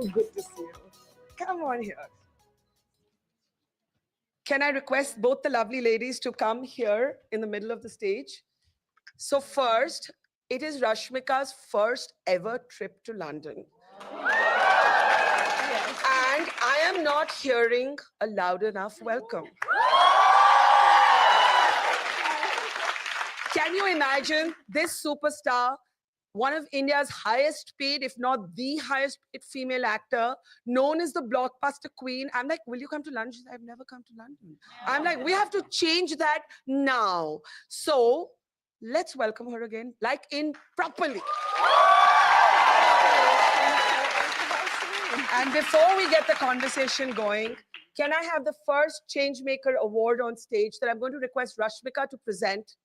So good to see you. Come on here. Can I request both the lovely ladies to come here in the middle of the stage? So first, it is Rashmika's first ever trip to London. And I am not hearing a loud enough welcome. Can you imagine this superstar, one of India's highest paid, if not the highest paid female actor, known as the blockbuster queen? I'm like, will you come to London? She said, I've never come to London. I'm like, we have to change that now. So let's welcome her again, like in properly. And before we get the conversation going, can I have the first Changemaker Award on stage that I'm going to request Rashmika to present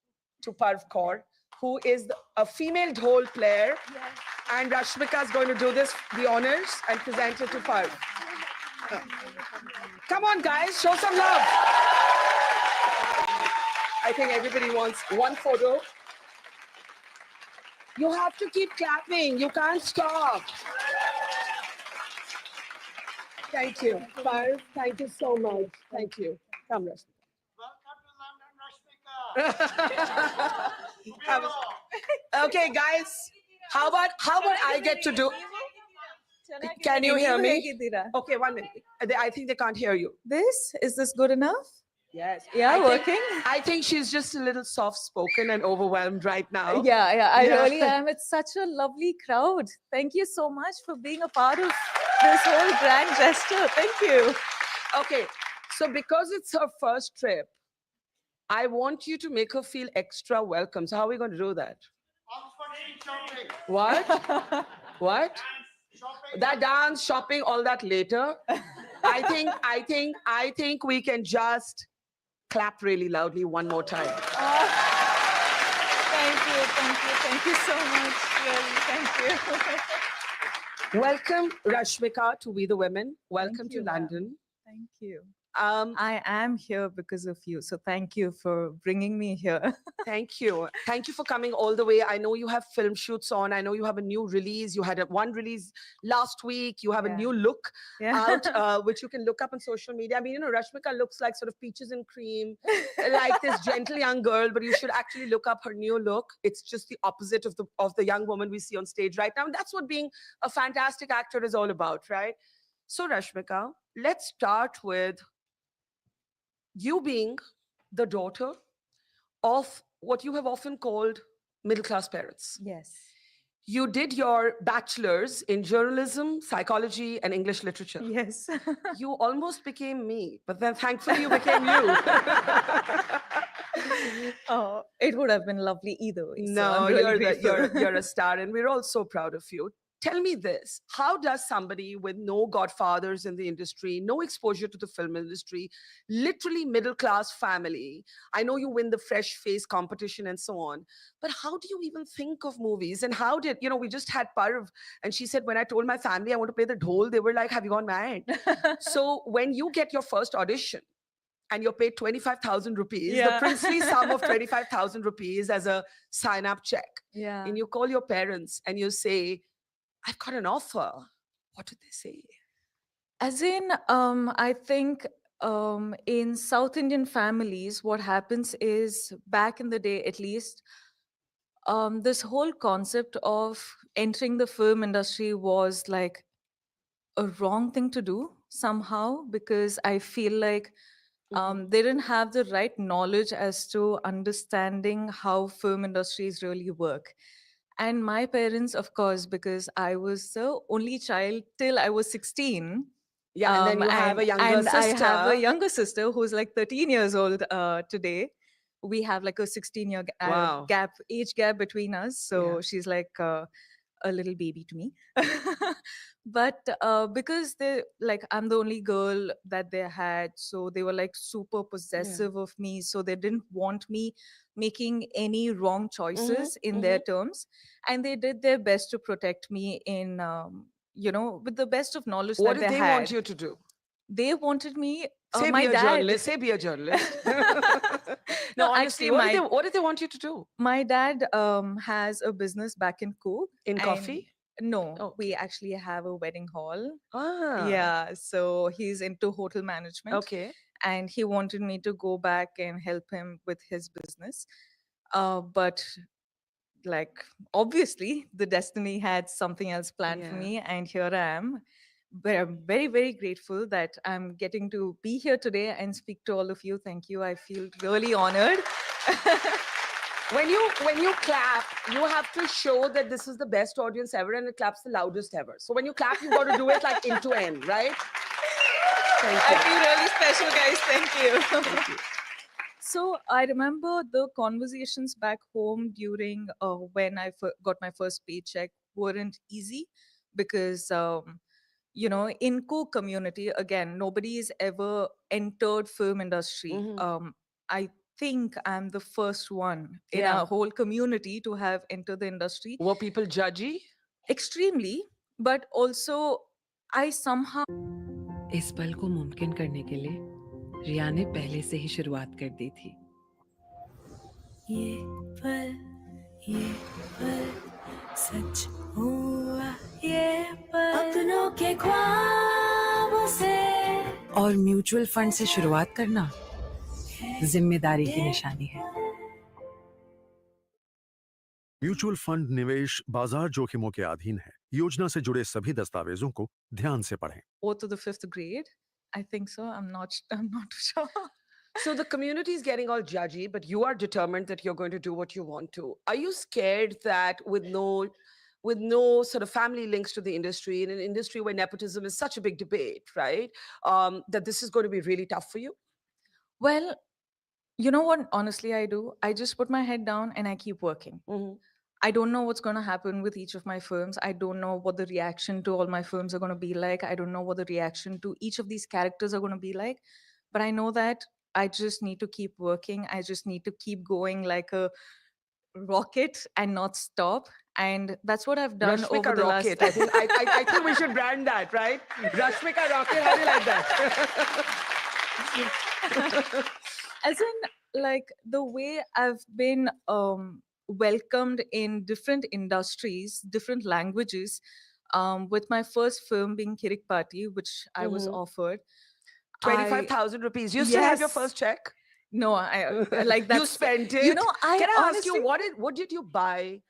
to Parv Kaur, who is a female dhol player. Yes. And Rashmika is going to do the honors and present it to Parv. Come on, guys, show some love. I think everybody wants one photo. You have to keep clapping. You can't stop. Thank you, Parv. Thank you so much. Thank you. Come, Rashmika. Okay, guys. How about I get to do? Can you hear me? Okay, 1 minute. I think they can't hear you. Is this good enough? Yes. Yeah, working. I think she's just a little soft-spoken and overwhelmed right now. Yeah, I really am. It's such a lovely crowd. Thank you so much for being a part of this whole grand gesture. Thank you. Okay, so because it's her first trip, I want you to make her feel extra welcome. So how are we going to do that? What? What? That dance, shopping, all that later. I think we can just clap really loudly one more time. Thank you so much. Really, thank you. Welcome, Rashmika, to We the Women. Welcome to London. Thank you. I am here because of you. So thank you for bringing me here. Thank you. Thank you for coming all the way. I know you have film shoots on. I know you have a new release. You had one release last week. You have a new look out, which you can look up on social media. I mean, Rashmika looks like sort of peaches and cream, like this gentle young girl, but you should actually look up her new look. It's just the opposite of the young woman we see on stage right now. And that's what being a fantastic actor is all about, right? So Rashmika, let's start with you being the daughter of what you have often called middle-class parents. Yes. You did your bachelor's in journalism, psychology, and English literature. Yes. You almost became me, but then thankfully you became you. Oh, it would have been lovely either way. No, you're a star, and we're all so proud of you. Tell me this, how does somebody with no godfathers in the industry, no exposure to the film industry, literally middle-class family, I know you win the fresh face competition and so on, but how do you even think of movies? And how did, we just had Parv, and she said, when I told my family I want to play the dhol, they were like, have you gone mad? So when you get your first audition, and you're paid 25,000 rupees, the princely sum of 25,000 rupees as a sign-up check, and you call your parents and you say, I've got an offer. What did they say? As in, I think in South Indian families, what happens is, back in the day at least, this whole concept of entering the film industry was like a wrong thing to do somehow, because I feel like they didn't have the right knowledge as to understanding how film industries really work. And my parents, of course, because I was the only child till I was 16. Yeah, and then you have a younger sister. I have a younger sister who's like 13 years old today. We have like a 16-year age gap between us. So she's like a little baby to me. But because I'm the only girl that they had, so they were like super possessive of me. So they didn't want me making any wrong choices in their terms. And they did their best to protect me in, with the best of knowledge that they had. What did they want you to do? They wanted me... Say be a journalist. Say be a journalist. No, honestly, what did they want you to do? My dad has a business back in Coop. In coffee? No, we Okay. actually have a wedding hall. Ah, Yeah, so he's into hotel management, okay. and he wanted me to go back and help him with his business. But like obviously the destiny had something else planned for Yeah. me, and here I am. But I'm very, very grateful that I'm getting to be here today and speak to all of you. Thank you. I feel really honored. When you clap, you have to show that this is the best audience ever and it claps the loudest ever. So when you clap, you got to do it like into end, right? Thank I you. feel really special, guys. Thank you. Thank you. So I remember the conversations back home during when I got my first paycheck weren't easy because in co community, again, nobody's ever entered film industry. Hmm. I think I'm the first one in Yeah. our whole community to have entered the industry. Were people judgy? Extremely, but also I somehow इस पल को मुमकिन करने के लिए रिया ने पहले से ही शुरुआत कर दी थी। ये पल सच हुआ, ये पल अपनों के ख्वाबों से। और म्यूचुअल फंड से शुरुआत करना जिम्मेदारी की निशानी है। म्यूचुअल फंड निवेश बाजार जोखिमों के अधीन है। योजना से जुड़े सभी दस्तावेजों को ध्यान से पढ़ें। go to the fifth grade. I think so. I'm not sure. So the community is getting all judgy, but you are determined that you're going to do what you want to. Are you scared that with no sort of family links to the industry, in an industry where nepotism is such a big debate, right? That this is going to be really tough for you? Well, you know what? Honestly, I do. I just put my head down and I keep working. Mhm. I don't know what's going to happen with each of my films. I don't know what the reaction to all my films are going to be like. I don't know what the reaction to each of these characters are going to be like. But I know that I just need to keep working. I just need to keep going like a rocket and not stop. And that's what I've done over Rashmika the last. Rocket. I think we should brand that, right? Rashmika Rocket. How do you like that? As in, like the way I've been welcomed in different industries, different languages. With my first film being Kirik Party, which I was Mhm. offered, 25,000 rupees. You still have your yes. first check? No, I like You that's spent it. you know, I Can I ask you honestly what did you buy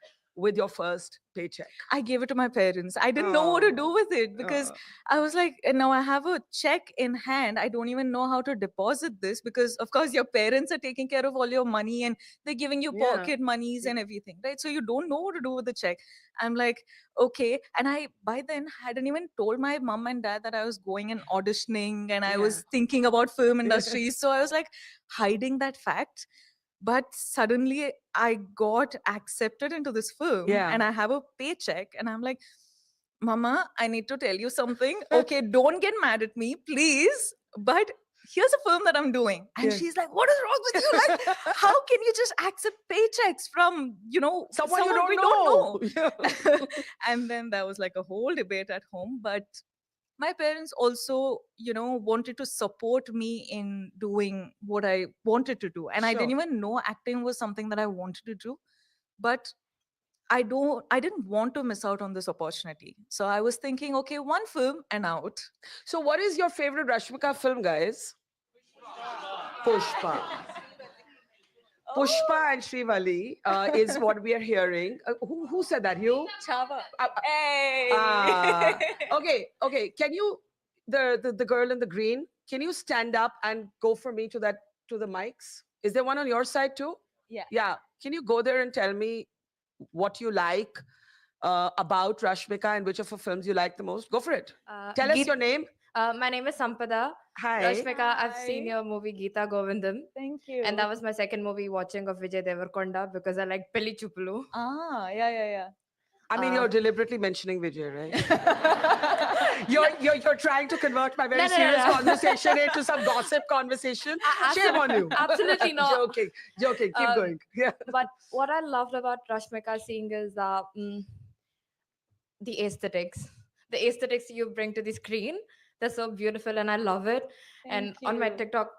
with your first paycheck? I gave it to my parents. I didn't know what to do with it because Oh. I was like, now I have a check in hand. I don't even know how to deposit this because, of course, your parents are taking care of all your money and they're giving you Yeah. pocket monies Yeah. and everything, right? So you don't know what to do with the check. I'm like, okay. And I, by then, hadn't even told my mom and dad that I was going and auditioning and I Yeah. was thinking about film industry. So I was like hiding that fact. But suddenly I got accepted into this film Yeah. and I have a paycheck and I'm like, Mama, I need to tell you something. Okay, don't get mad at me, please. But here's a film that I'm doing. And Yeah. she's like, what is wrong with you? Like, how can you just accept paychecks from, Someone you don't we know. don't know? And then there was like a whole debate at home. But my parents also wanted to support me in doing what I wanted to do, and I didn't Sure. even know acting was something that I wanted to do. But I didn't want to miss out on this opportunity, so I was thinking, okay, one film and out. So what is your favorite Rashmika film, guys? Pushpa. Pushpa and Srivali is what we are hearing. Who said that? You? Chava. Uh, Hey. okay. Can you, the girl in the green, can you stand up and go for me to the mics? Is there one on your side too? Yeah. Yeah. Can you go there and tell me what you like about Rashmika and which of her films you like the most? Go for it. Tell us your name. My name is Sampada. Hi. Rashmika, I've seen Hi. your movie Geeta Govindam. Thank you. And that was my second movie watching of Vijay Devarkonda because I like Pelli Chupulu. Yeah. I mean, you're deliberately mentioning Vijay, right? you're trying to convert my very No, no, serious no. conversation into some gossip conversation. Shame on you. Absolutely not. Joking. Keep going. Yeah. But what I loved about Rashmika seeing is the aesthetics. The aesthetics you bring to the screen. They're so beautiful and I love it. Thank And on my you. TikTok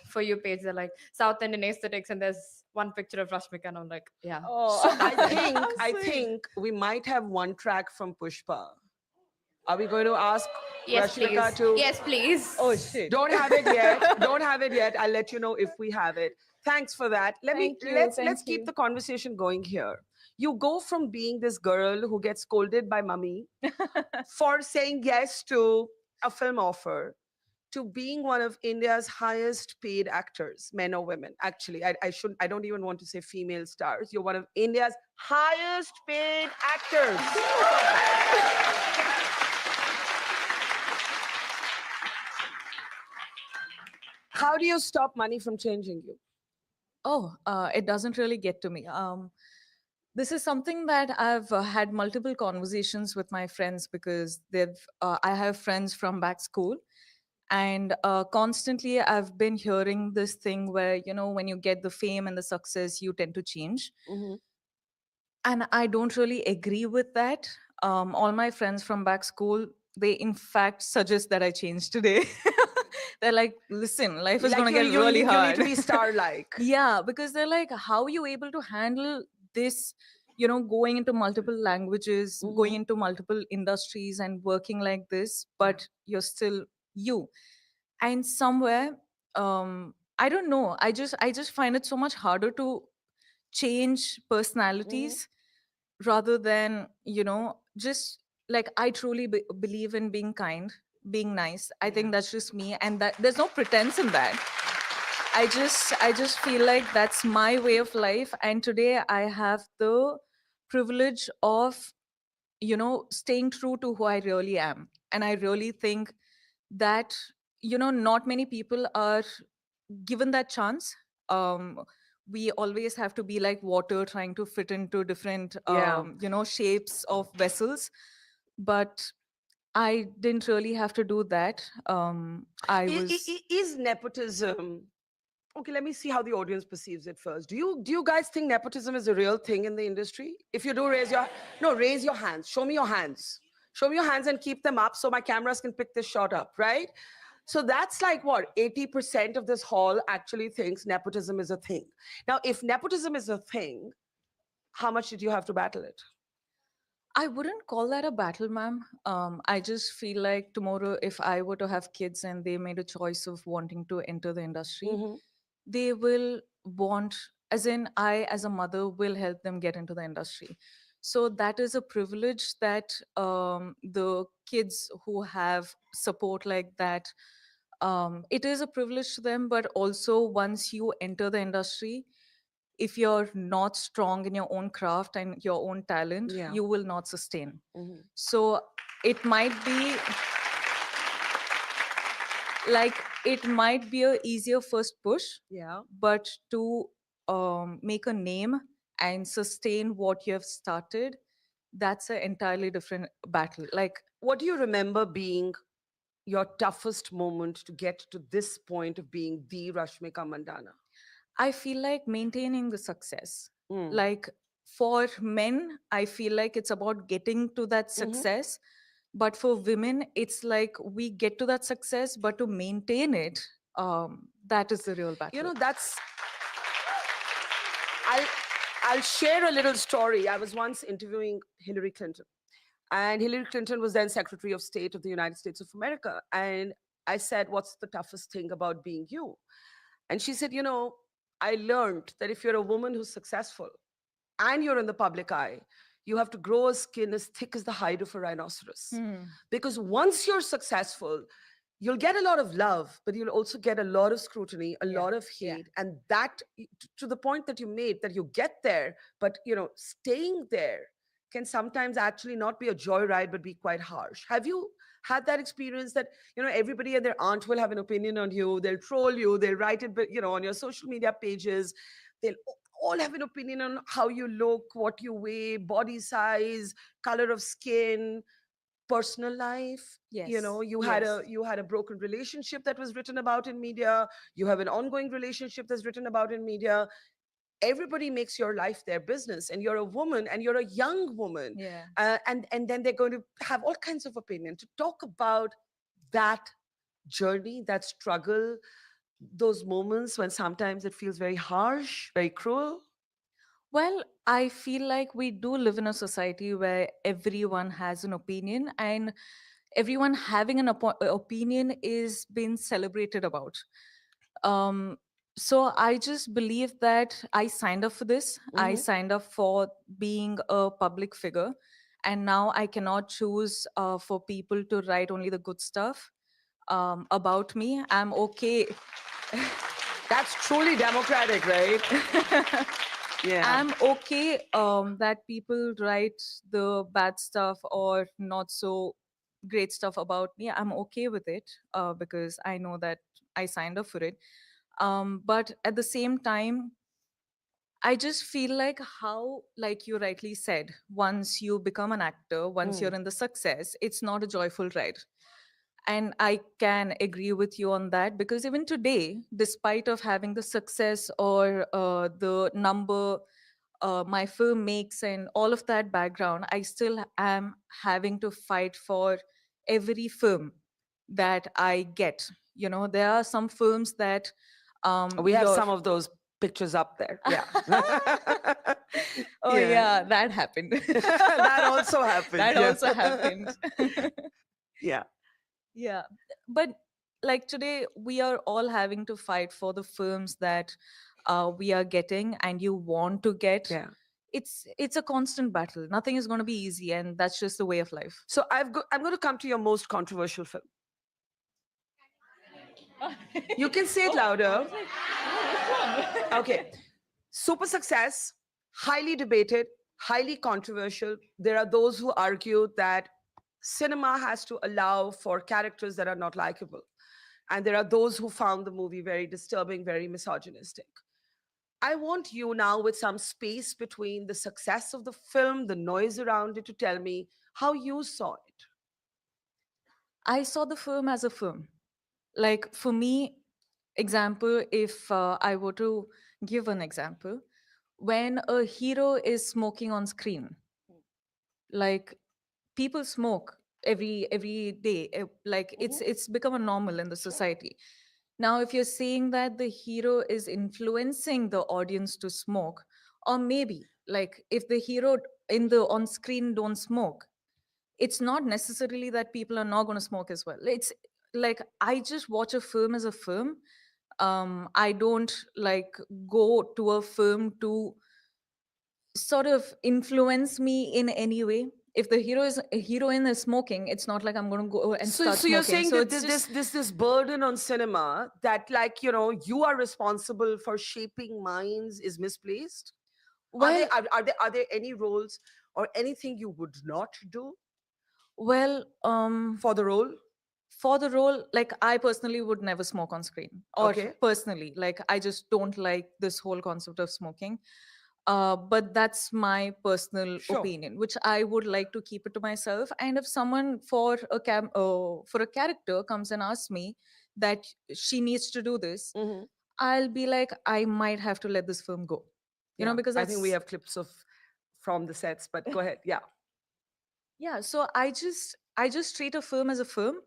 For You page, they're like South Indian aesthetics and there's one picture of Rashmika, and I'm like, yeah. So I think How I sweet. think we might have one track from Pushpa. Are we going to ask Yes, please. Rashmika to? Yes, please. Oh shit. Don't have it yet. Don't have it yet. I'll let you know if we have it. Thanks for that. Thank you, Let's thank keep you. the conversation going here. You go from being this girl who gets scolded by mummy for saying yes to a film offer to being one of India's highest paid actors, men or women. Actually, I don't even want to say female stars. You're one of India's highest paid actors. How do you stop money from changing you? Oh, it doesn't really get to me. This is something that I've had multiple conversations with my friends because I have friends from back school, and constantly I've been hearing this thing where when you get the fame and the success, you tend to change, Mhm. and I don't really agree with that. All my friends from back school, they in fact suggest that I change today. They're like, listen, life is Like going to get you really need, hard. to be star-like. Yeah, because they're like, how are you able to handle this, going into multiple languages, going Mhm. into multiple industries and working like this, but you're still you. And somewhere, I don't know, I just find it so much harder to change Mhm. personalities rather than, just like I truly believe in being kind, being nice. I Yeah. think that's just me, and that there's no pretense in that. I just feel like that's my way of life, and today I have the privilege of staying true to who I really am. And I really think that not many people are given that chance. um we always have to be like water trying to fit into different Yeah. shapes of vessels, but I didn't really have to do that. I was Is nepotism okay? Let me see how the audience perceives it first. Do you guys think nepotism is a real thing in the industry? If you do, raise your hands. Show me your hands. Show me your hands and keep them up so my cameras can pick this shot up, right? So that's like what 80% of this hall actually thinks nepotism is a thing. Now, if nepotism is a thing, how much did you have to battle it? I wouldn't call that a battle, ma'am. I just feel like tomorrow, if I were to have kids and they made a choice of wanting to enter the industry, Mhm. they will want, as in, I, as a mother, will help them get into the industry. So that is a privilege that the kids who have support like that, it is a privilege to them. But also, once you enter the industry, if you're not strong in your own craft and your own talent, Yeah. you will not sustain. Mhm. So it might be like it might be a easier first push, Yeah. but to make a name and sustain what you have started, that's an entirely different battle. Like What do you remember being your toughest moment to get to this point of being the Rashmika Mandana? I feel like maintaining the success. Mm. Like for men, I feel like it's about getting to that Mhm. success. But for women, it's like we get to that success, but to maintain it, that is the real You battle. know, I'll I'll share a little story. I was once interviewing Hillary Clinton, and Hillary Clinton was then Secretary of State of the United States of America. And I said, "What's the toughest thing about being you?" And she said, I learned that if you're a woman who's successful and you're in the public eye, you have to grow a skin as thick as the hide of a rhinoceros. Hmm. Because once you're successful, you'll get a lot of love, but you'll also get a lot of scrutiny, a Yeah, lot of yeah. hate. And that, to the point that you made, that you get there, but staying there can sometimes actually not be a joyride, but be quite harsh. Have you had that experience that, everybody and their aunt will have an opinion on you, they'll troll you, they'll write it, but, on your social media pages, they'll all have an opinion on how you look, what you weigh, body size, color of skin, personal life. Yes, You had a broken relationship that was written about in media, you have an ongoing relationship that's written about in media. Everybody makes your life their business, and you're a woman and you're a young woman. yeah. And then they're going to have all kinds of opinion to talk about that journey, that struggle, those moments when sometimes it feels very harsh, very cruel? Well, I feel like we do live in a society where everyone has an opinion, and everyone having an opinion is being celebrated about. Um, so I just believe that I signed up for this. I Mhm. signed up for being a public figure, and now I cannot choose for people to write only the good stuff about me. I'm okay. That's truly democratic, right? Yeah. I'm okay that people write the bad stuff or not so great stuff about me. I'm okay with it because I know that I signed up for it. But at the same time, I just feel like how, like you rightly said, once you become an actor, once Mm. you're in the success, it's not a joyful ride. And I can agree with you on that because even today, despite of having the success or the number my film makes and all of that background, I still am having to fight for every film that I get. You know, there are some films that We have your some of those pictures up there. Yeah. oh Yeah. yeah, that happened. That also happened. That Yeah. also happened. Yeah. Yeah, but like today we are all having to fight for the films that we are getting and you want to get. Yeah. It's a constant battle. Nothing is going to be easy, and that's just the way of life. So I'm going to come to your most controversial film. You can say it louder. Okay. Super success, highly debated, highly controversial. There are those who argue that cinema has to allow for characters that are not likable. And there are those who found the movie very disturbing, very misogynistic. I want you now, with some space between the success of the film, the noise around it, to tell me how you saw it. I saw the film as a film. Like for me, example, if I were to give an example, when a hero is smoking on screen, like people smoke every day, like it's become a normal in the society. Now if you're saying that the hero is influencing the audience to smoke, or maybe like if the hero in the on screen don't smoke, it's not necessarily that people are not going to smoke as well. It's like I just watch a film as a film. I don't like go to a film to sort of influence me in any way. If the heroine is smoking, it's not like I'm going to go and So, start so you're smoking. saying So that it's just this burden on cinema that, like, you are responsible for shaping minds is misplaced? Are well, there are there any roles or anything you would not do well, for the role? for the role, like I personally would never smoke on screen, or Okay. personally, like I just don't like this whole concept of smoking. But that's my personal Sure. opinion, which I would like to keep it to myself. And if someone for a character comes and asks me that she needs to do this, Hmm. I'll be like, I might have to let this film go, you know, Yeah. because I think we that's have clips of from the sets, but go ahead. Yeah. yeah. So I just treat a film as a film.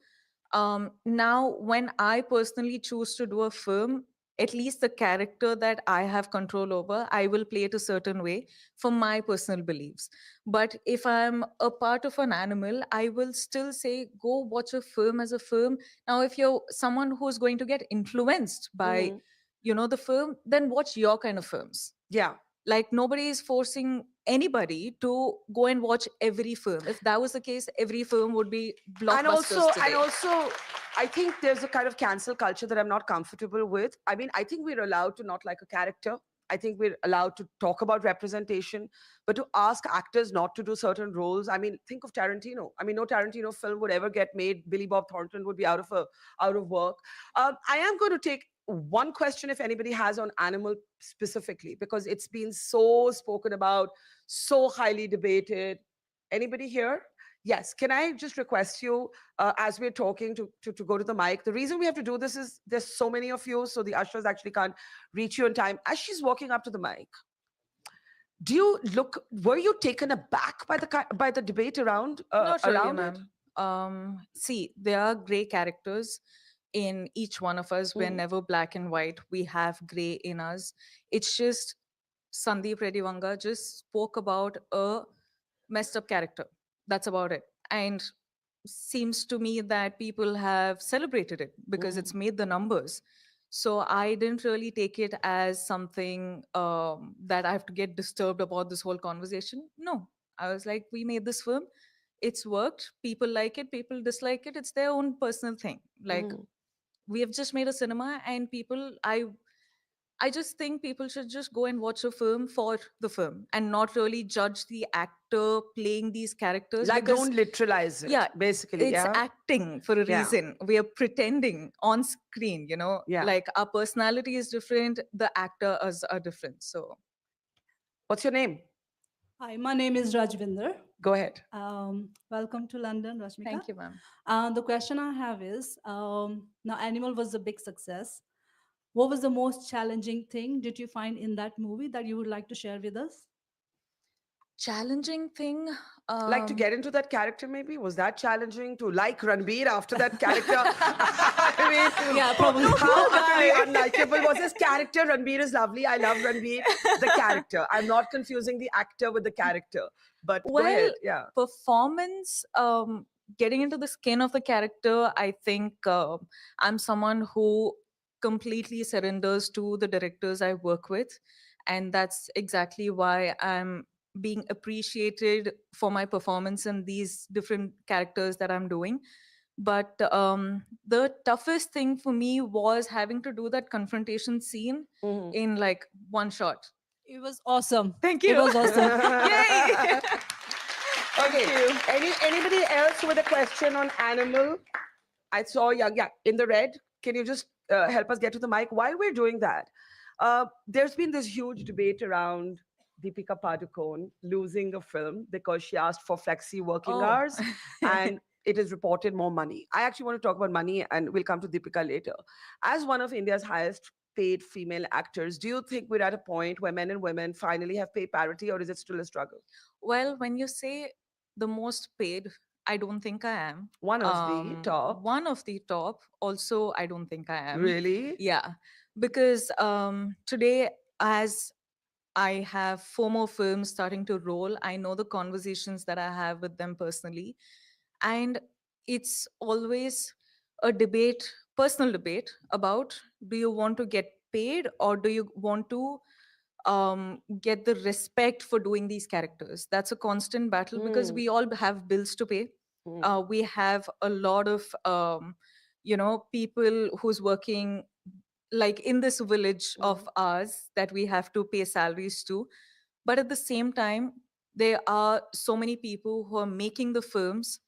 Now when I personally choose to do a film, at least the character that I have control over, I will play it a certain way for my personal beliefs. But if I'm a part of an animal, I will still say go watch a film as a film. Now if you're someone who's going to get influenced by Hmm. the film, then watch your kind of films. Yeah. Like nobody is forcing anybody to go and watch every film. If that was the case, every film would be and blockbusters also and today. also I think there's a kind of cancel culture that I'm not comfortable with. I mean, I think we're allowed to not like a character. I think we're allowed to talk about representation, but to ask actors not to do certain roles, I mean, think of Tarantino. I mean, no Tarantino film would ever get made. Billy Bob Thornton would be out of work. I am going to take one question, if anybody has, on animal specifically, because it's been so spoken about, so highly debated. Anybody here? Yes. Can I just request you, as we're talking, to go to the mic? The reason we have to do this is there's so many of you, so the ushers actually can't reach you in time. As she's walking up to the mic, were you taken aback by by the debate around Not really, around it? ma'am. See, there are gray characters in each one of us. We're Mm. never black and white. We have gray in us. It's just Sandeep Redivanga just spoke about a messed up character. That's about it. And seems to me that people have celebrated it because it's made the numbers. So I didn't really take it as something that I have to get disturbed about this whole conversation. No, I was like, we made this film. It's worked. People like it. People dislike it. It's their own personal thing. Like, Mm. we have just made a cinema, and people, I just think people should just go and watch a film for the film and not really judge the actor playing these characters, Like, because don't literalize it, yeah, basically. it's Yeah. acting for a Yeah. reason. We are pretending on screen, Yeah. like our personality is different, the actors are different. So What's your name? Hi, my name is Rajvinder. Go ahead. Welcome to London, Rashmika. thank you, ma'am. The question I have is, now Animal was a big success. What was the most challenging thing did you find in that movie that you would like to share with us? Challenging thing, Like, to get into that character, maybe? Was that challenging to like Ranbir after that character? I mean, Yeah, probably. how utterly unlikable was his character? Ranbir is lovely. I love Ranbir. The character. I'm not confusing the actor with the character. But go ahead. Yeah. performance, getting into the skin of the character, I think I'm someone who completely surrenders to the directors I work with, and that's exactly why I'm being appreciated for my performance in these different characters that I'm doing. But the toughest thing for me was having to do that confrontation scene Mhm. in like one shot. It was awesome. Thank It you. was awesome. Yay! Okay. Anybody else with a question on Animal? I saw yeah in the red. Can you just help us get to the mic while we're doing that? There's been this huge debate around Deepika Padukone losing a film because she asked for flexi working Oh. hours, and it is reported more money. I actually want to talk about money, and we'll come to Deepika later. As one of India's highest paid female actors, do you think we're at a point where men and women finally have pay parity, or is it still a struggle? Well, when you say the most paid, I don't think I am. One of the top. One of the top, also, I don't think I am. Really? Yeah, because today, as I have 4 more films starting to roll, I know the conversations that I have with them personally. And it's always a debate, personal debate about, do you want to get paid or do you want to get the respect for doing these characters? That's a constant battle because Mm. we all have bills to pay. Mm. We have a lot of people who's working like in this village of ours that we have to pay salaries to. But at the same time, there are so many people who are making the films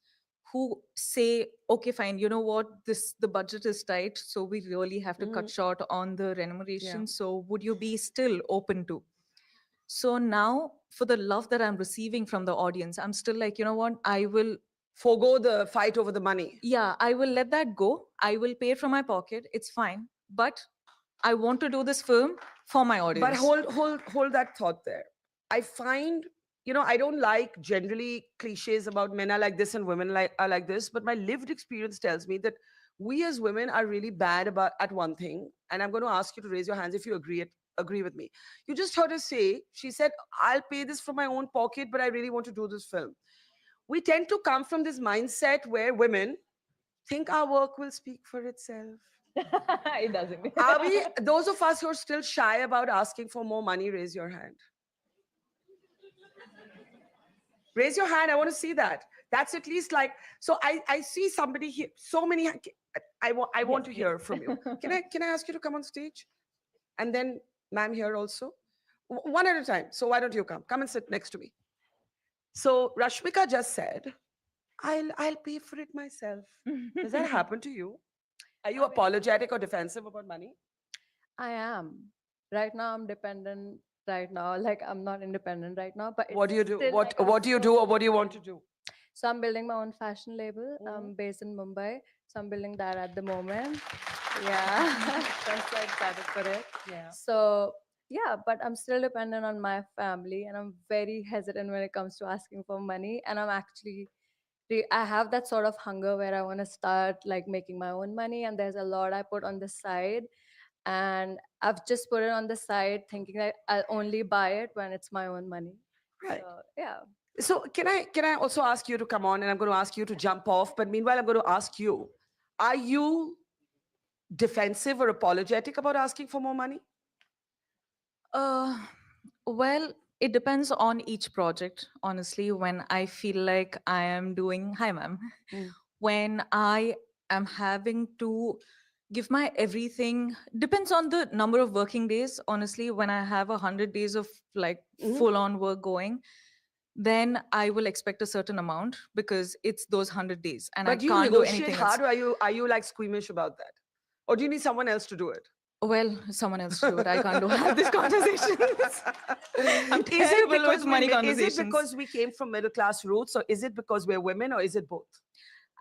who say, okay, fine, you know what, the budget is tight, so we really have to cut short on the remuneration. So would you be still open to? So now, for the love that I'm receiving from the audience, I'm still like, you know what, I will, Forgo the fight over the money. yeah, I will let that go. I will pay it from my pocket. It's fine. But I want to do this film for my audience. But hold that thought there. I find, I don't like generally cliches about men are like this and women are like this, but my lived experience tells me that we as women are really bad at one thing. And I'm going to ask you to raise your hands if you agree with me. You just heard her say, she said, I'll pay this from my own pocket, but I really want to do this film. We tend to come from this mindset where women think our work will speak for itself. It doesn't. Are we, those of us who are still shy about asking for more money, raise your hand. Raise your hand. I want to see that. That's at least like, so I see somebody here, so many, I want to hear from you. Can I ask you to come on stage? And then ma'am here also. One at a time. So why don't you come? Come and sit next to me. So Rashmika just said, I'll pay for it myself. Does that happen to you? Are you apologetic or defensive about money? I am. Right now, I'm dependent. Right now, like I'm not independent right now. But What do you it's do? still, like, I'm What do you do, or what do you want to do? So I'm building my own fashion label. Mhm. I'm based in Mumbai, so I'm building that at the moment. Yeah, that's so excited for it. Yeah. So yeah, but I'm still dependent on my family, and I'm very hesitant when it comes to asking for money. And I'm actually I have that sort of hunger where I want to start like making my own money, and there's a lot I put on the side, and I've just put it on the side thinking that I'll only buy it when it's my own money. Right. So yeah. So can I also ask you to come on, and I'm going to ask you to jump off. But meanwhile, I'm going to ask you: are you defensive or apologetic about asking for more money? Uh, well, it depends on each project, honestly. When I feel like I am doing, hi, ma'am, Mm. when I am having to give my everything, depends on the number of working days. Honestly, when I have 100 days of like Mhm. full on work going, then I will expect a certain amount because it's those 100 days and I But do you can't do negotiate anything else. hard, or are you like squeamish about that, or do you need someone else to do it? Well, someone else to do it. I can't do have these conversations. I'm Is it terrible because with money Is it conversations. because we came from middle class roots, or is it because we're women, or is it both?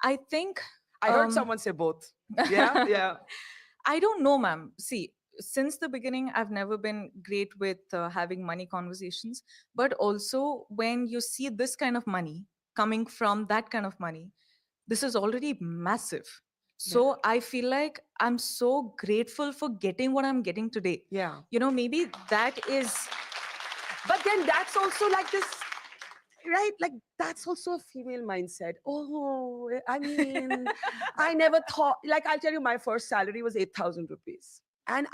I think I heard um, someone say both. Yeah, yeah. I don't know, ma'am. See, since the beginning, I've never been great with having money conversations. But also, when you see this kind of money coming from that kind of money, this is already massive. So I feel like I'm so grateful for getting what I'm getting today. Yeah. You know, maybe that is. But then that's also like this, right? Like that's also a female mindset. Oh, I mean, I never thought, like, I'll tell you, my first salary was 8,000 rupees. And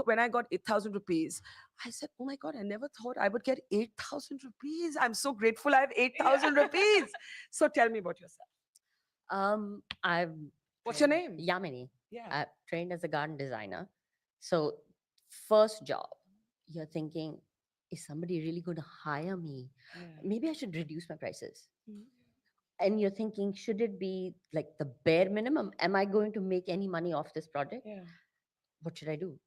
when I got 8,000 rupees, I said, oh my God, I never thought I would get 8,000 rupees. I'm so grateful I have 8,000 rupees. So tell me about yourself. I've What's your trained- name? Yamini. Yeah. I've trained as a garden designer. So, first job, you're thinking, is somebody really going to hire me? Maybe I should reduce my prices. Mhm. And you're thinking, should it be like the bare minimum? Am I going to make any money off this project? Yeah. What should I do?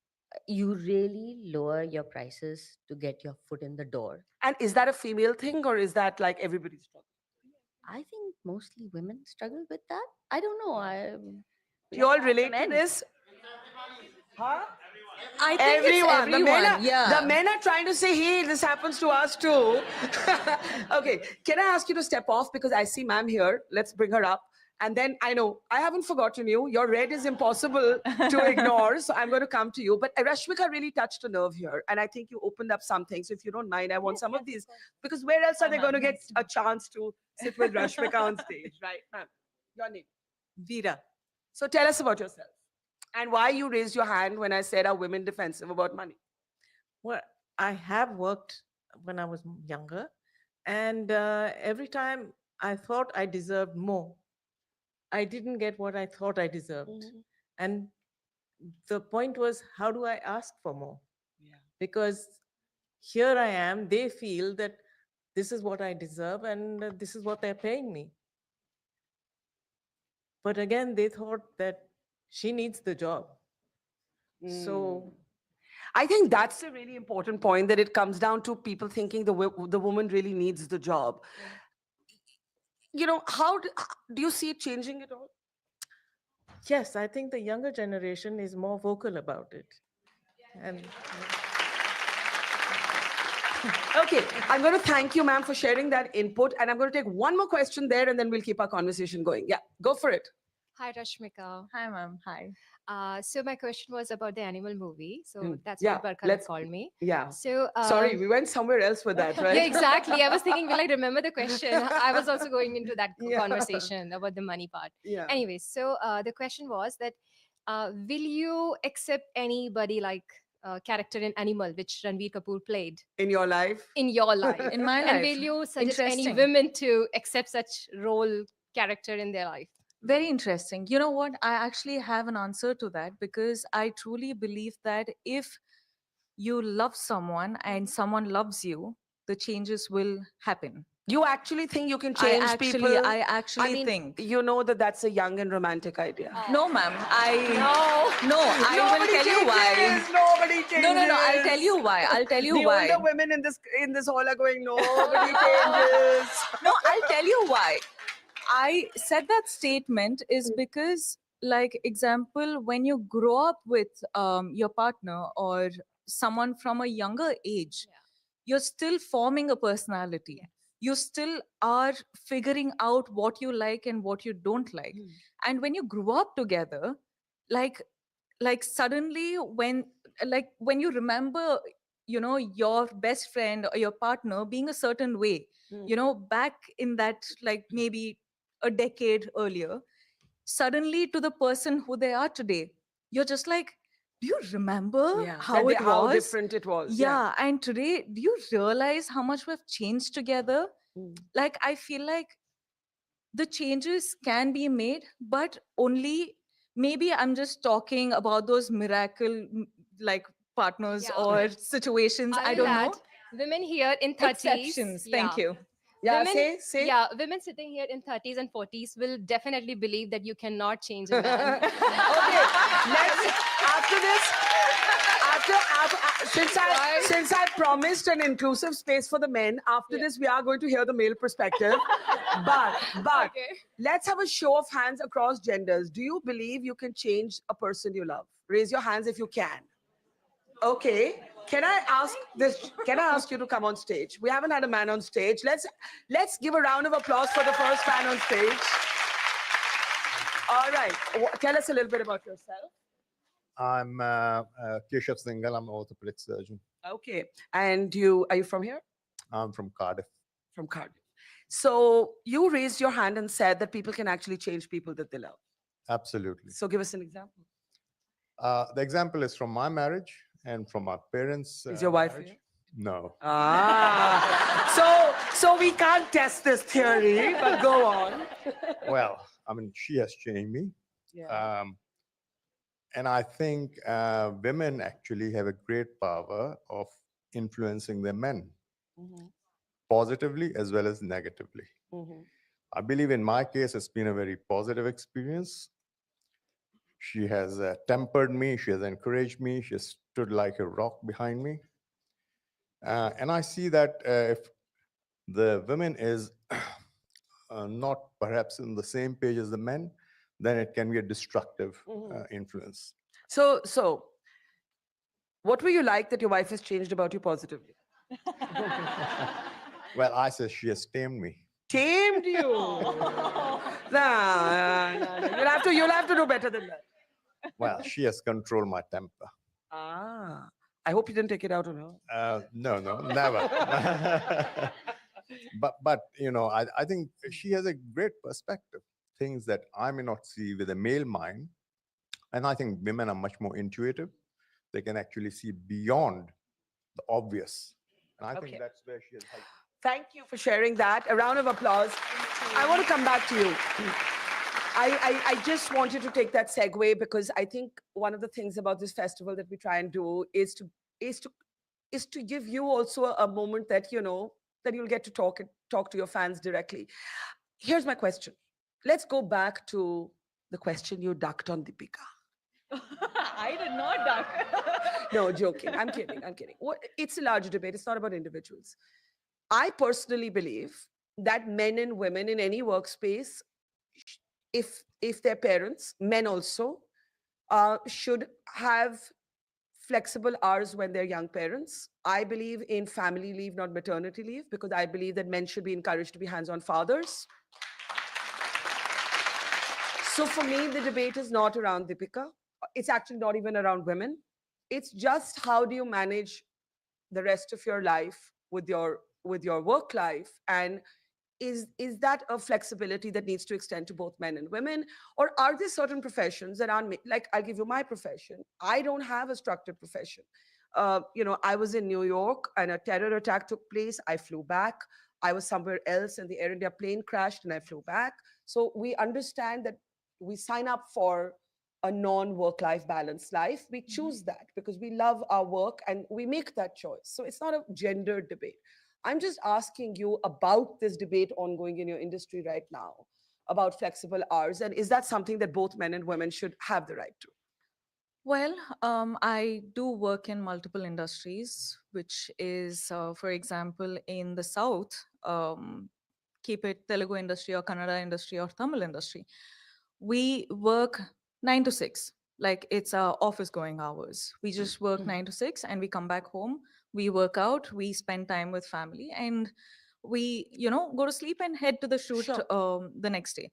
You really lower your prices to get your foot in the door. And is that a female thing, or is that like everybody's struggle? I think mostly women struggle with that. I don't know. Do you all let's ask the relate to men. this? Huh? I think it's Everyone. everyone. The men are trying to say, hey, this happens to us too. Okay, can I ask you to step off, because I see ma'am here. Let's bring her up. And then I know I haven't forgotten you. Your red is impossible to ignore. So I'm going to come to you. But Rashmika really touched a nerve here. And I think you opened up something. So if you don't mind, I want some of these. Because where else are they going to get a chance to sit with Rashmika on stage, right? Ma'am, your name. Veera. So tell us about yourself. And why you raised your hand when I said, are women defensive about money? Well, I have worked when I was younger, and every time I thought I deserved more, I didn't get what I thought I deserved. Mhm. And the point was, how do I ask for more? Yeah. Because here I am, they feel that this is what I deserve and this is what they're paying me. But again, they thought that she needs the job. So I think that's a really important point, that it comes down to people thinking the woman really needs the job. You know, do you see it changing at all? yes, I think the younger generation is more vocal about it. And Okay, I'm going to thank you, ma'am, for sharing that input. And I'm going to take one more question there, and then we'll keep our conversation going. Yeah, go for it. Hi, Rashmika. Hi, ma'am. Hi. So my question was about the animal movie. So that's Yeah, what Barkha Dutt let's- called me. Yeah. So Sorry, we went somewhere else with that, right? yeah, exactly. I was thinking, will I remember the question? I was also going into that Yeah. conversation about the money part. Yeah. Anyways, so the question was that will you accept anybody like character in Animal, which Ranveer Kapoor played In your life? in your life? In my And life. will you suggest any Interesting. women to accept such role character in their life? Very interesting. You know what? I actually have an answer to that because I truly believe that if you love someone and someone loves you, the changes will happen. You actually think you can change people? I actually I mean, think. you know that that's a young and romantic idea. No, ma'am. No. I will tell you why. Nobody changes. No. I'll tell you why. I'll tell you The why. older women in this hall are going, nobody changes. No, I'll tell you why. I said that statement is because, like, example, when you grow up with your partner or someone from a younger age, you're still forming a personality. you still are figuring out what you like and what you don't like. And when you grew up together, like suddenly when you remember, you know, your best friend or your partner being a certain way, you know, back in that, like maybe a decade earlier, suddenly to the person who they are today, you're just like, do you remember how it How was? different it was. Yeah, and today, do you realize how much we've changed together? Like, I feel like the changes can be made, but only, maybe I'm just talking about those miracle like partners Yeah. or situations. I I will don't add, know. women here in 30s. Exceptions. Yeah. Thank you. Yeah, Women, say. yeah, women sitting here in 30s and 40s will definitely believe that you cannot change a man. Okay, let's after this. Since I promised an inclusive space for the men, after this we are going to hear the male perspective. But Okay. let's have a show of hands across genders. Do you believe you can change a person you love? Raise your hands if you can. Okay. Can I ask this? Can I ask you to come on stage? We haven't had a man on stage. Let's give a round of applause for the first man on stage. All right. Tell us a little bit about yourself. I'm Keshav Singhal. I'm an orthopedic surgeon. Okay. And are you from here? I'm from Cardiff. From Cardiff. So you raised your hand and said that people can actually change people that they love. Absolutely. So give us an example. The example is from my marriage and from my parents. Is your wife marriage. here? No. So we can't test this theory, but go on. Well, I mean, she has changed me. Yeah. And I think women actually have a great power of influencing their men, positively as well as negatively. I believe in my case, it's been a very positive experience. She has tempered me, she has encouraged me, she has stood like a rock behind me. And I see that if the women is not perhaps in the same page as the men, then it can be a destructive influence. So what were you like that your wife has changed about you positively? Well, I say she has tamed me. Tamed you. Nah. You'll have to do better than that. Well, she has controlled my temper. I hope you didn't take it out on her. No, never. but you know, I think she has a great perspective, things that I may not see with a male mind. And I think women are much more intuitive. They can actually see beyond the obvious. And I think that's where she has helped. Thank you for sharing that. A round of applause. I want to come back to you. I just wanted to take that segue because I think one of the things about this festival that we try and do is to give you also a moment that, you know, that you'll get to talk to your fans directly. Here's my question. Let's go back to the question you ducked on Deepika. I did not duck. No, joking. I'm kidding. It's a larger debate. It's not about individuals. I personally believe that men and women in any workspace, if their parents, men also, should have flexible hours when they're young parents. I believe in family leave, not maternity leave, because I believe that men should be encouraged to be hands-on fathers. So for me, the debate is not around Deepika. It's actually not even around women. It's just how do you manage the rest of your life with your work life, and is that a flexibility that needs to extend to both men and women, or are there certain professions that aren't like, I'll give you my profession. I don't have a structured profession. You know, I was in New York and a terror attack took place. I flew back. I was somewhere else and the Air India plane crashed and I flew back. So we understand that we sign up for a non-work-life balanced life. We choose that because we love our work and we make that choice. So it's not a gender debate. I'm just asking you about this debate ongoing in your industry right now about flexible hours. And is that something that both men and women should have the right to? Well, I do work in multiple industries, which is, for example, in the South, keep it Telugu industry or Kannada industry or Tamil industry, we work 9 to 6. Like it's our office going hours. We just work 9 to 6 and we come back home. We work out, we spend time with family. And we, go to sleep and head to the shoot Sure. the next day.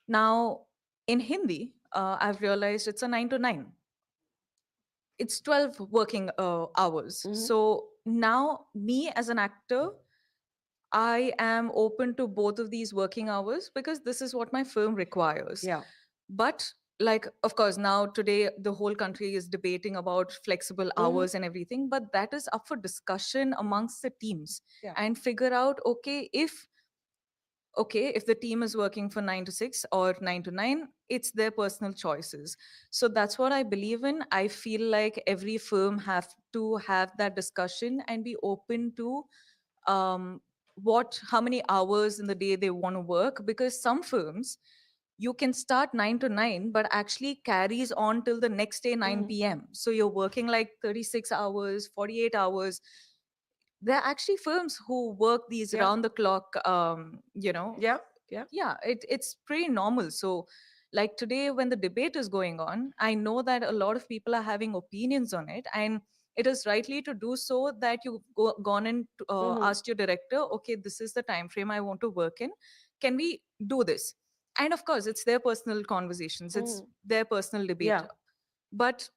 Now, in Hindi, I've realized it's a 9 to 9. It's 12 working hours. Mhm. So now, me as an actor, I am open to both of these working hours because this is what my film requires. Yeah. But like, of course, now today the whole country is debating about flexible hours and everything, but that is up for discussion amongst the teams. Yeah. And figure out, if the team is working for 9 to 6 or 9 to 9, it's their personal choices. So that's what I believe in. I feel like every firm have to have that discussion and be open to um, how many hours in the day they want to work, because some firms, you can start 9 to 9 but actually carries on till the next day 9 p.m. So you're working like 36 hours, 48 hours. There are actually firms who work these Yeah. round the clock, Yeah. Yeah. yeah, it's pretty normal. So like today when the debate is going on, I know that a lot of people are having opinions on it, and it is rightly to do so, that you've gone and asked your director, okay, this is the time frame I want to work in, can we do this? And of course it's their personal conversations, it's their personal debate. Yeah. But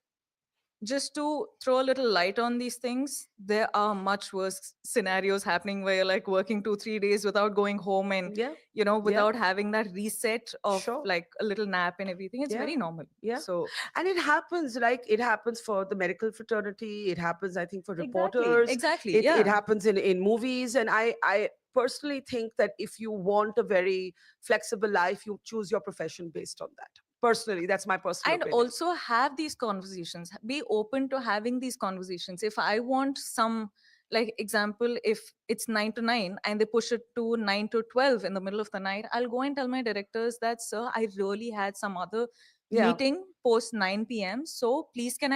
just to throw a little light on these things, there are much worse scenarios happening where you're like working 2-3 days without going home, and Yeah. without having that reset of Sure. like a little nap and everything. It's very Yeah. normal. Yeah. So And it happens, like it happens for the medical fraternity. It happens, I think, for exactly, reporters. exactly, It yeah. happens in movies. And I personally think that if you want a very flexible life, you choose your profession based on that. Personally, that's my personal And opinion. also have these conversations, be open to having these conversations. If I want some, like example, if it's 9 to 9 and they push it to 9 to 12 in the middle of the night, I'll go and tell my directors that, sir, I really had some other Yeah. meeting post 9 p.m, so please can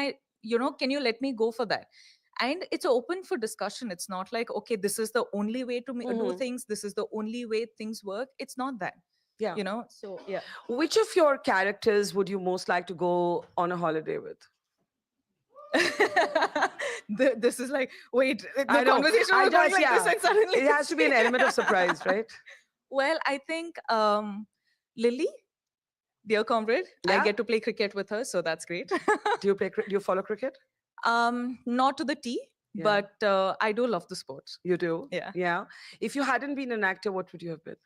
you let me go for that? And it's open for discussion. It's not like, okay, this is the only way to do things, this is the only way things work. It's not that. Yeah. So yeah. Which of your characters would you most like to go on a holiday with? This is like, wait, the I know. conversation I was going just, like this, yeah. and suddenly It has to be an element of surprise, right? Well, I think Lily, dear comrade, I Yeah? get to play cricket with her, so that's great. Do you follow cricket? Not to the T, Yeah. but I do love the sport. You do? Yeah. Yeah. If you hadn't been an actor, what would you have been?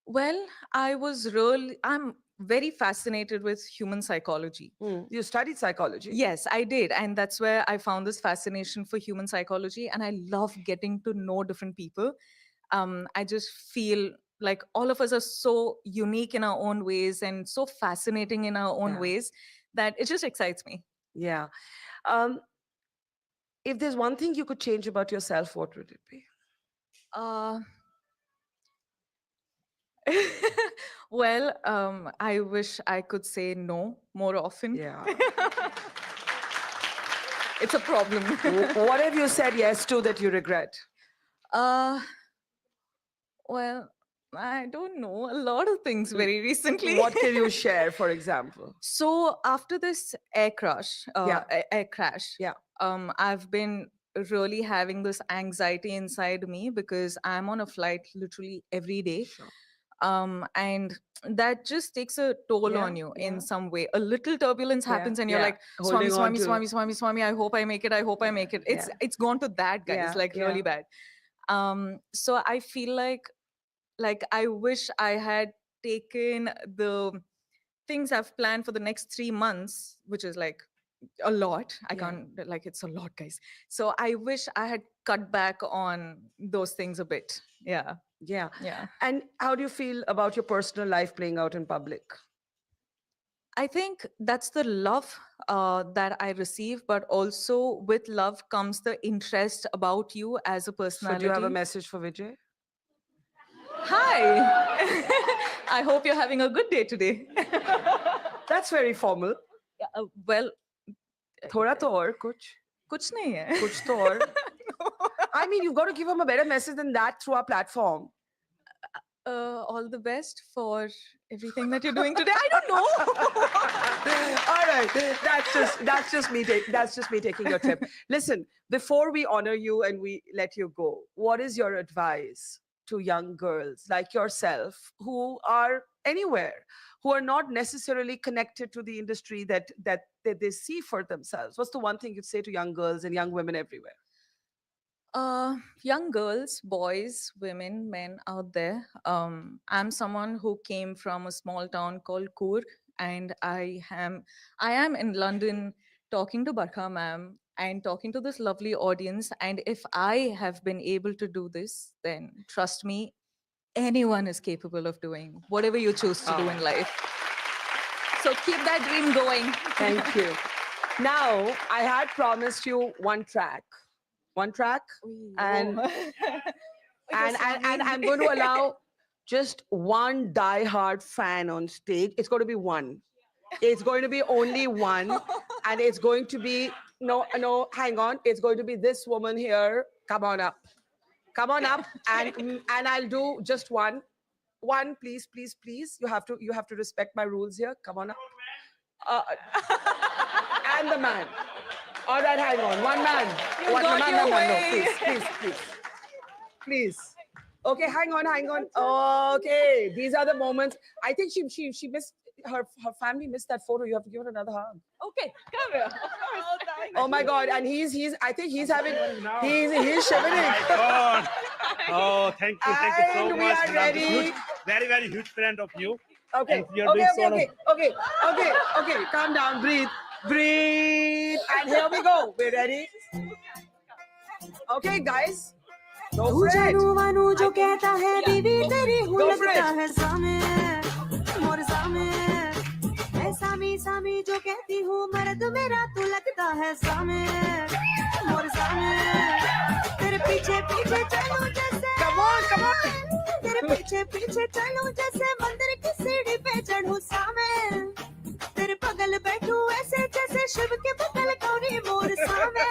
Well, I'm very fascinated with human psychology. You studied psychology? Yes, I did. And that's where I found this fascination for human psychology. And I love getting to know different people. I just feel like all of us are so unique in our own ways and so fascinating in our own Yeah. ways that it just excites me. Yeah. Um, if there's one thing you could change about yourself, what would it be? Uh, well, I wish I could say no more often. Yeah. It's a problem. What have you said yes to that you regret? Well, I don't know. A lot of things very recently. What can you share, for example? So after this air crash, Yeah. I've been really having this anxiety inside me because I'm on a flight literally every day. Sure. And that just takes a toll on you in some way. A little turbulence happens and you're like, Swami, Holding on Swami, to- Swami, Swami, Swami, I hope I make it, I hope I make it. It's gone to that, guys, Yeah, like really yeah. bad. So I feel like I wish I had taken the things I've planned for the next 3 months, which is like a lot. I Yeah. can't, like, it's a lot, guys. So I wish I had cut back on those things a bit. Yeah. Yeah. Yeah. And how do you feel about your personal life playing out in public? I think that's the love that I receive, but also with love comes the interest about you as a So personality. do you have a message for Vijay? Hi. I hope you're having a good day today. That's very formal. Well, Thoda to aur kuch. kuch nahi hai. Kuch to aur. I mean, you've got to give him a better message than that through our platform. All the best for everything that you're doing today. I don't know. All right, that's just me taking your tip. Listen, before we honor you and we let you go, what is your advice to young girls like yourself who are anywhere, who are not necessarily connected to the industry that they see for themselves? What's the one thing you'd say to young girls and young women everywhere? Young girls, boys, women, men out there. I'm someone who came from a small town called Coorg, and I am in London talking to Barkha ma'am and talking to this lovely audience. And if I have been able to do this, then trust me, anyone is capable of doing whatever you choose to do in life. So keep that dream going. Thank you. Now, I had promised you one track, and and I'm going to allow just one die-hard fan on stage. It's going to be one. It's going to be only one, and it's going to be no, hang on. It's going to be this woman here. Come on up, and I'll do just one, please, please, please. You have to respect my rules here. Come on up, and the man. All right, hang on. One man. You got your way. No, please. Okay, hang on. Okay, these are the moments. I think she missed her family missed that photo. You have to give her another hug. Okay, come here. Of course. Oh my God! And he's I think he's having he's shivering. My God. Oh, thank you so And we much. are I'm a ready. huge, very, very huge fan of you. Okay. And you're doing sort of- Okay. Calm down. Breathe. And here we go. We're ready. Okay, guys. Go for it. जो कहता है बीवी तेरी हूँ Go for लगता it. है सामे मोर सामे ऐ सामी जो कहती हूँ मर्द मेरा तू लगता है सामे मोर सामे तेरे पीछे चलूं जैसे Come on. तेरे पीछे चलूं जैसे मंदिर की सीढ़ी पे चढ़ूं सामे तेरे बगल बैठूं ऐसे जैसे शिव के बगल गौरी मोर सामे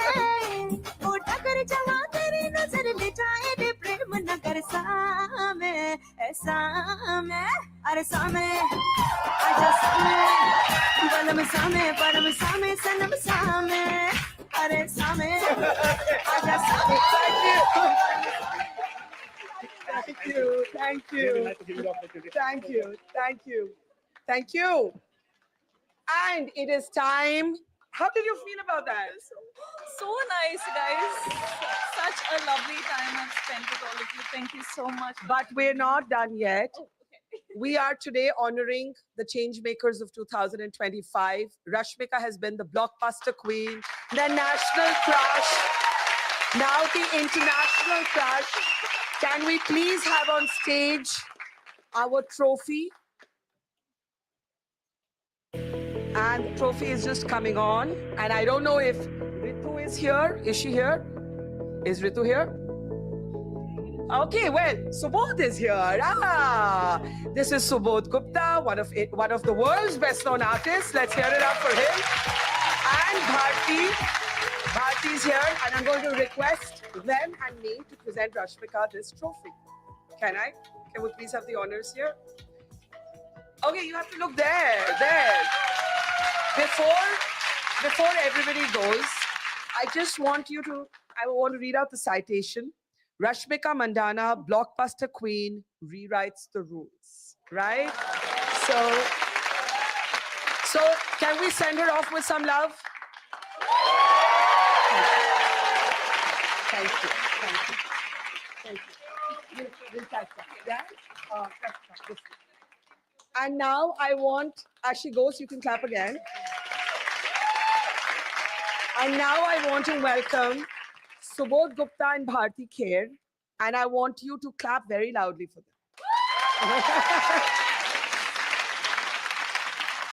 ओ टकर जवा तेरी नजर ले जाए रे प्रेम नगर सामे ऐसा मैं अरे सामे आजा सामे बलम सामे परम सामे सनम सामे अरे सामे आजा सामे Thank you. And it is time. How did you feel about that? So nice, guys. Such a lovely time I've spent with all of you. Thank you so much. But we're not done yet. We are today honoring the change makers of 2025. Rashmika has been the blockbuster queen, the national crush, now the international crush. Can we please have on stage our trophy? And the trophy is just coming on. And I don't know if Ritu is here. Is she here? Is Ritu here? Okay, well, Subodh is here. This is Subodh Gupta, one of the world's best-known artists. Let's hear it up for him. And Bharti's here, and I'm going to request them and me to present Rashmika this trophy. Can I? Can we please have the honors here? Okay, you have to look there. Before everybody goes, I want to read out the citation. Rashmika Mandanna, blockbuster queen, rewrites the rules, right? So can we send her off with some love? Thank you. We'll catch up. Yeah? And now I want, as she goes, you can clap again. And now I want to welcome Subodh Gupta and Bharti Kher, and I want you to clap very loudly for them.